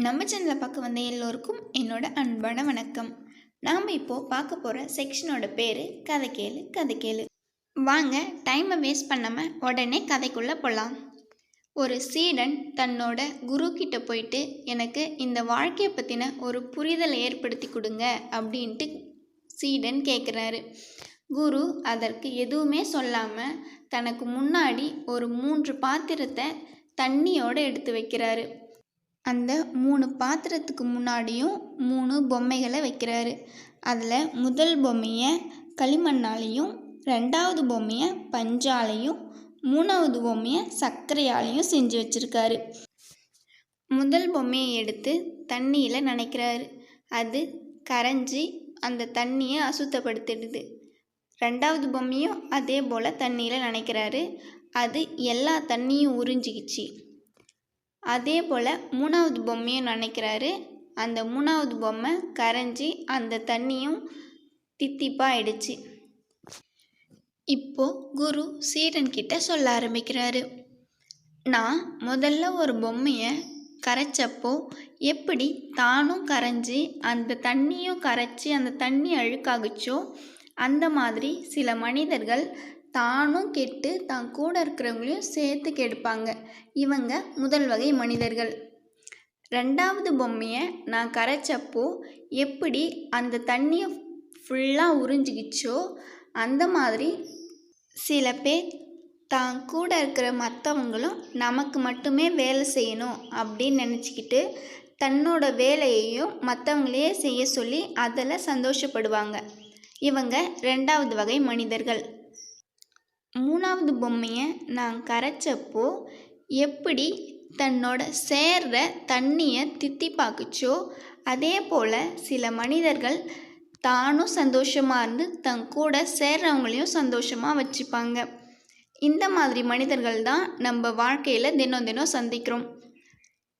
நம்ம சேனலை பார்க்க வந்த எல்லோருக்கும் என்னோட அன்பான வணக்கம். நாம் இப்போது பார்க்க போகிற செக்ஷனோட பேர் கதை கேளு கதை கேளு. வாங்க டைமை வேஸ்ட் பண்ணாமல் உடனே கதைக்குள்ளே போகலாம். ஒரு சீடன் தன்னோட குரு கிட்ட போயிட்டு எனக்கு இந்த வாழ்க்கையை பற்றின ஒரு புரிதலை ஏற்படுத்தி கொடுங்க அப்படின்ட்டு சீடன் கேட்குறாரு. குரு அதற்கு எதுவுமே சொல்லாமல் தனக்கு முன்னாடி ஒரு 3 பாத்திரத்தை தண்ணியோடு எடுத்து வைக்கிறாரு. அந்த 3 பாத்திரத்துக்கு முன்னாடியும் 3 பொம்மைகளை வைக்கிறாரு. அதில் முதல் பொம்மையை களிமண்ணாலையும், 2வது பொம்மையை பஞ்சாலையும், 3வது பொம்மையை சர்க்கரையாலையும் செஞ்சு வச்சுருக்காரு. முதல் பொம்மையை எடுத்து தண்ணியில் நனைக்கிறாரு. அது கரைஞ்சி அந்த தண்ணியை அசுத்தப்படுத்திடுது. 2வது பொம்மையும் அதே போல் தண்ணியில் நனைக்கிறாரு. அது எல்லா தண்ணியும் உறிஞ்சிக்கிச்சு. அதே போல் 3வது பொம்மையும் நினைக்கிறாரு. அந்த 3வது பொம்மை கரைஞ்சி அந்த தண்ணியும் தித்திப்பாக ஆயிடுச்சு. இப்போது குரு சீடன்கிட்ட சொல்ல ஆரம்பிக்கிறாரு. நான் முதல்ல ஒரு பொம்மையை கரைச்சப்போ எப்படி தானும் கரைஞ்சி அந்த தண்ணியும் கரைச்சி அந்த தண்ணி அழுக்காகுச்சோ அந்த மாதிரி சில மனிதர்கள் தானும் கெட்டு தான் கூட இருக்கிறவங்களையும் சேர்த்து கெடுப்பாங்க. இவங்க முதல் வகை மனிதர்கள். 2வது பொம்மையை நான் கரைச்சப்போ எப்படி அந்த தண்ணியை ஃபுல்லாக உறிஞ்சிக்கிச்சோ அந்த மாதிரி சில பேர் தான் கூட இருக்கிற மற்றவங்களும் நமக்கு மட்டுமே வேலை செய்யணும் அப்படின்னு நினச்சிக்கிட்டு தன்னோட வேலையையும் மற்றவங்களையே செய்ய சொல்லி அதில் சந்தோஷப்படுவாங்க. இவங்க 2வது வகை மனிதர்கள். 3வது பொம்மையை நான் கரைச்சப்போ எப்படி தன்னோட சேர்ற தண்ணியை தித்திப்பாக்குச்சோ அதே போல் சில மனிதர்கள் தானும் சந்தோஷமாக இருந்து தன் கூட சேர்றவங்களையும் சந்தோஷமாக வச்சுப்பாங்க. இந்த மாதிரி மனிதர்கள் தான் நம்ம வாழ்க்கையில் தினம் தினம் சந்திக்கிறோம்.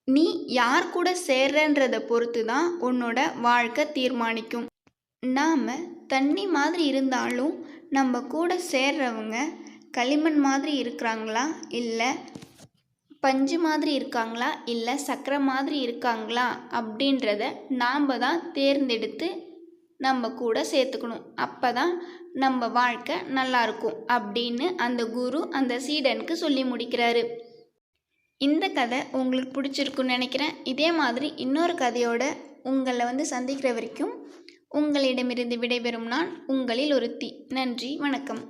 நீ யார் கூட சேர்றன்றதை பொறுத்து தான் உன்னோட வாழ்க்கை தீர்மானிக்கும். நாம் தண்ணி மாதிரி இருந்தாலும் நம்ம கூட சேர்றவங்க களிமண் மாதிரி இருக்கிறாங்களா, இல்லை பஞ்சு மாதிரி இருக்காங்களா, இல்லை சர்க்கரை மாதிரி இருக்காங்களா அப்படின்றத நாம் தான் தேர்ந்தெடுத்து நம்ம கூட சேர்த்துக்கணும். அப்போ தான் நம்ம வாழ்க்கை நல்லாயிருக்கும் அப்படின்னு அந்த குரு அந்த சீடனுக்கு சொல்லி முடிக்கிறாரு. இந்த கதை உங்களுக்கு பிடிச்சிருக்குன்னு நினைக்கிறேன். இதே மாதிரி இன்னொரு கதையோட உங்களை சந்திக்கிற வரைக்கும் உங்களிடமிருந்து விடைபெறும் நான் உங்களில் ஒருத்தி. நன்றி, வணக்கம்.